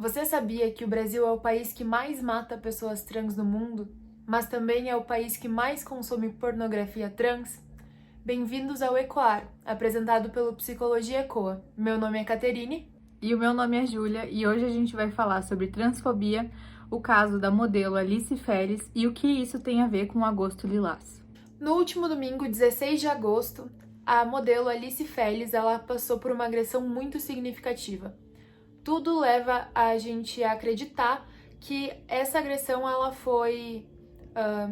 Você sabia que o Brasil é o país que mais mata pessoas trans no mundo, mas também é o país que mais consome pornografia trans? Bem-vindos ao Ecoar, apresentado pelo Psicologia Ecoa. Meu nome é Caterine. E o meu nome é Júlia e hoje a gente vai falar sobre transfobia, o caso da modelo Alice Félix e o que isso tem a ver com o Agosto Lilás. No último domingo, 16 de agosto, a modelo Alice Félix ela passou por uma agressão muito significativa. Tudo leva a gente a acreditar que essa agressão ela foi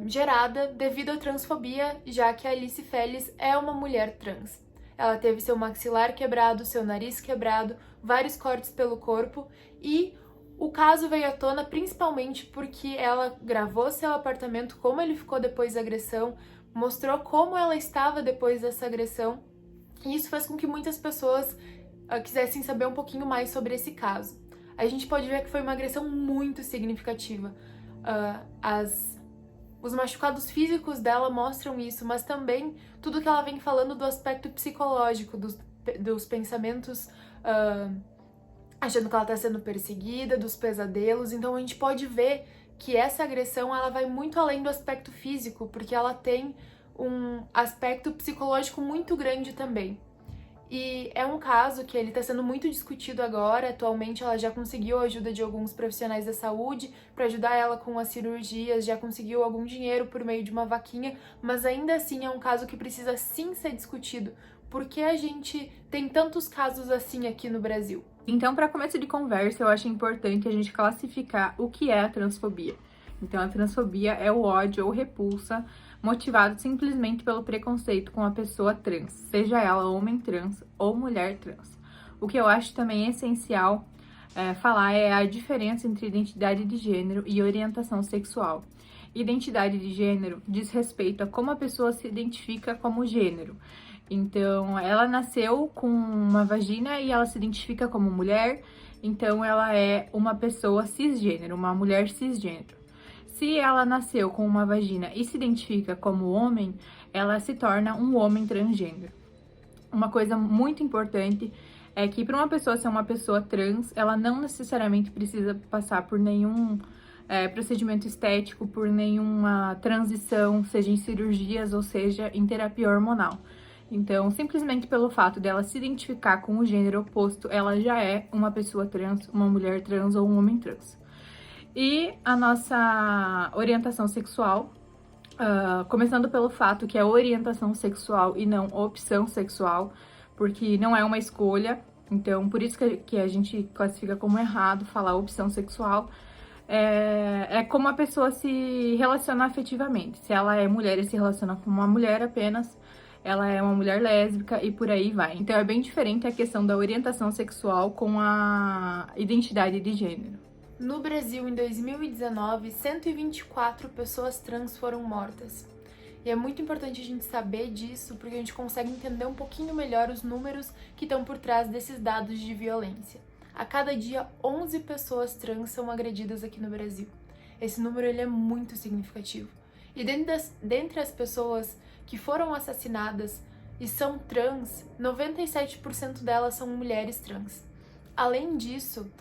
gerada devido à transfobia, já que a Alice Félix é uma mulher trans. Ela teve seu maxilar quebrado, seu nariz quebrado, vários cortes pelo corpo e o caso veio à tona principalmente porque ela gravou seu apartamento, como ele ficou depois da agressão, mostrou como ela estava depois dessa agressão e isso fez com que muitas pessoas quisessem saber um pouquinho mais sobre esse caso. A gente pode ver que foi uma agressão muito significativa. Os machucados físicos dela mostram isso, mas também tudo que ela vem falando do aspecto psicológico, dos pensamentos, achando que ela está sendo perseguida, dos pesadelos. Então a gente pode ver que essa agressão ela vai muito além do aspecto físico, porque ela tem um aspecto psicológico muito grande também. E é um caso que ele está sendo muito discutido agora. Atualmente ela já conseguiu a ajuda de alguns profissionais da saúde para ajudar ela com as cirurgias, já conseguiu algum dinheiro por meio de uma vaquinha, mas ainda assim é um caso que precisa sim ser discutido. Por que a gente tem tantos casos assim aqui no Brasil? Então, para começo de conversa, eu acho importante a gente classificar o que é a transfobia. Então, a transfobia é o ódio ou repulsa motivado simplesmente pelo preconceito com a pessoa trans, seja ela homem trans ou mulher trans. O que eu acho também essencial falar é a diferença entre identidade de gênero e orientação sexual. Identidade de gênero diz respeito a como a pessoa se identifica como gênero. Então, ela nasceu com uma vagina e ela se identifica como mulher, então ela é uma pessoa cisgênero, uma mulher cisgênero. Se ela nasceu com uma vagina e se identifica como homem, ela se torna um homem transgênero. Uma coisa muito importante é que para uma pessoa ser uma pessoa trans, ela não necessariamente precisa passar por nenhum procedimento estético, por nenhuma transição, seja em cirurgias ou seja em terapia hormonal. Então, simplesmente pelo fato dela se identificar com o gênero oposto, ela já é uma pessoa trans, uma mulher trans ou um homem trans. E a nossa orientação sexual, começando pelo fato que é orientação sexual e não opção sexual, porque não é uma escolha, então por isso que a gente classifica como errado falar opção sexual, é como a pessoa se relaciona afetivamente. Se ela é mulher e se relaciona com uma mulher apenas, ela é uma mulher lésbica e por aí vai. Então é bem diferente a questão da orientação sexual com a identidade de gênero. No Brasil, em 2019, 124 pessoas trans foram mortas. E é muito importante a gente saber disso, porque a gente consegue entender um pouquinho melhor os números que estão por trás desses dados de violência. A cada dia, 11 pessoas trans são agredidas aqui no Brasil. Esse número ele é muito significativo. E dentre as pessoas que foram assassinadas e são trans, 97% delas são mulheres trans. Além disso,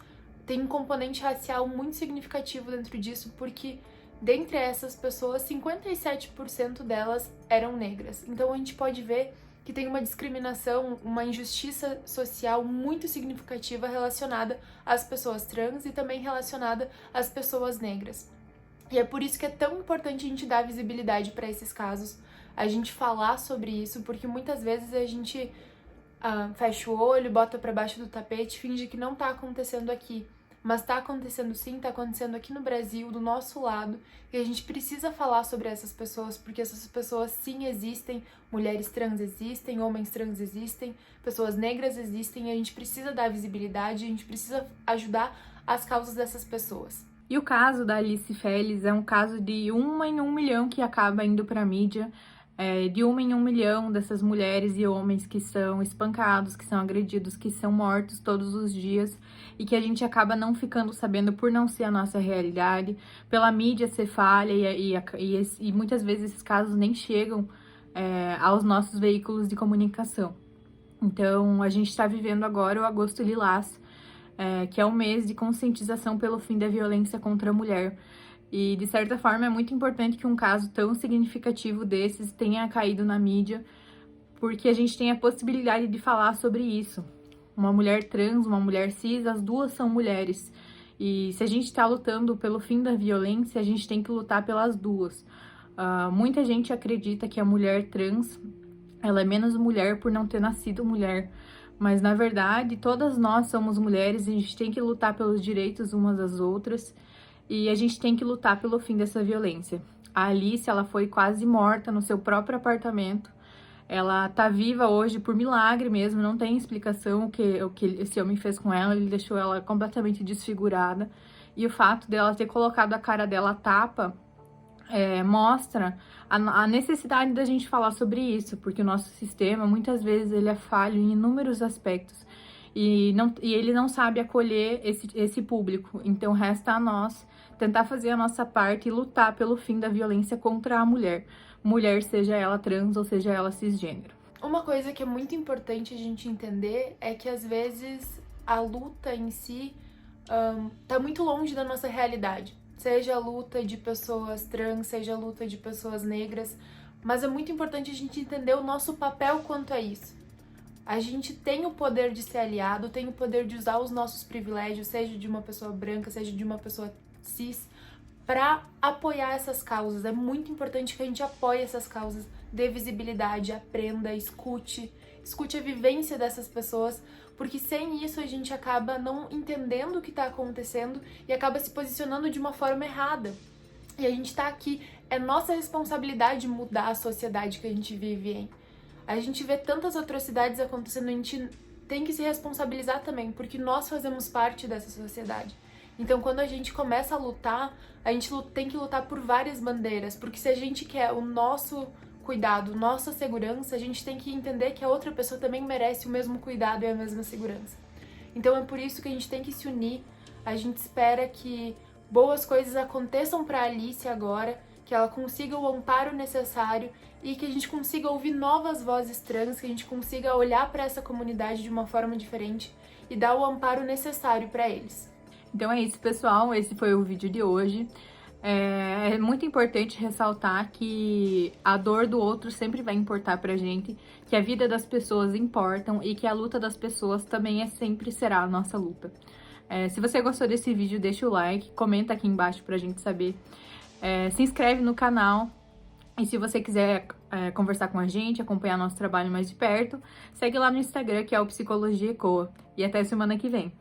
tem um componente racial muito significativo dentro disso, porque dentre essas pessoas, 57% delas eram negras. Então a gente pode ver que tem uma discriminação, uma injustiça social muito significativa relacionada às pessoas trans e também relacionada às pessoas negras. E é por isso que é tão importante a gente dar visibilidade para esses casos, a gente falar sobre isso, porque muitas vezes a gente fecha o olho, bota para baixo do tapete, finge que não tá acontecendo aqui. Mas tá acontecendo sim, tá acontecendo aqui no Brasil, do nosso lado, e a gente precisa falar sobre essas pessoas, porque essas pessoas sim existem, mulheres trans existem, homens trans existem, pessoas negras existem, e a gente precisa dar visibilidade, a gente precisa ajudar as causas dessas pessoas. E o caso da Alice Félix é um caso de 1 em 1 milhão que acaba indo para a mídia, de 1 em 1 milhão dessas mulheres e homens que são espancados, que são agredidos, que são mortos todos os dias e que a gente acaba não ficando sabendo por não ser a nossa realidade, pela mídia ser falha e muitas vezes esses casos nem chegam aos nossos veículos de comunicação. Então, a gente está vivendo agora o Agosto Lilás, que é o mês de conscientização pelo fim da violência contra a mulher. E, de certa forma, é muito importante que um caso tão significativo desses tenha caído na mídia, porque a gente tem a possibilidade de falar sobre isso. Uma mulher trans, uma mulher cis, as duas são mulheres. E se a gente está lutando pelo fim da violência, a gente tem que lutar pelas duas. Muita gente acredita que a mulher trans, ela é menos mulher por não ter nascido mulher. Mas, na verdade, todas nós somos mulheres e a gente tem que lutar pelos direitos umas das outras. E a gente tem que lutar pelo fim dessa violência. A Alice, ela foi quase morta no seu próprio apartamento. Ela tá viva hoje por milagre mesmo, não tem explicação o que esse homem fez com ela, ele deixou ela completamente desfigurada. E o fato dela ter colocado a cara dela à tapa mostra a necessidade da gente falar sobre isso, porque o nosso sistema, muitas vezes, ele é falho em inúmeros aspectos. E ele não sabe acolher esse público. Então, resta a nós tentar fazer a nossa parte e lutar pelo fim da violência contra a mulher. Mulher, seja ela trans ou seja ela cisgênero. Uma coisa que é muito importante a gente entender é que, às vezes, a luta em si tá muito longe da nossa realidade. Seja a luta de pessoas trans, seja a luta de pessoas negras. Mas é muito importante a gente entender o nosso papel quanto a isso. A gente tem o poder de ser aliado, tem o poder de usar os nossos privilégios, seja de uma pessoa branca, seja de uma pessoa cis, para apoiar essas causas. É muito importante que a gente apoie essas causas, dê visibilidade, aprenda, escute a vivência dessas pessoas, porque sem isso a gente acaba não entendendo o que está acontecendo e acaba se posicionando de uma forma errada. E a gente tá aqui, é nossa responsabilidade mudar a sociedade que a gente vive em. A gente vê tantas atrocidades acontecendo, a gente tem que se responsabilizar também, porque nós fazemos parte dessa sociedade. Então, quando a gente começa a lutar, a gente tem que lutar por várias bandeiras, porque se a gente quer o nosso cuidado, nossa segurança, a gente tem que entender que a outra pessoa também merece o mesmo cuidado e a mesma segurança. Então, é por isso que a gente tem que se unir. A gente espera que boas coisas aconteçam para Alice agora, que ela consiga o amparo necessário e que a gente consiga ouvir novas vozes trans, que a gente consiga olhar para essa comunidade de uma forma diferente e dar o amparo necessário para eles. Então é isso, pessoal. Esse foi o vídeo de hoje. É muito importante ressaltar que a dor do outro sempre vai importar pra gente, que a vida das pessoas importam e que a luta das pessoas também sempre será a nossa luta. Se você gostou desse vídeo, deixa o like, comenta aqui embaixo pra gente saber. Se inscreve no canal e se você quiser conversar com a gente, acompanhar nosso trabalho mais de perto, segue lá no Instagram, que é o Psicologia Ecoa. E até semana que vem.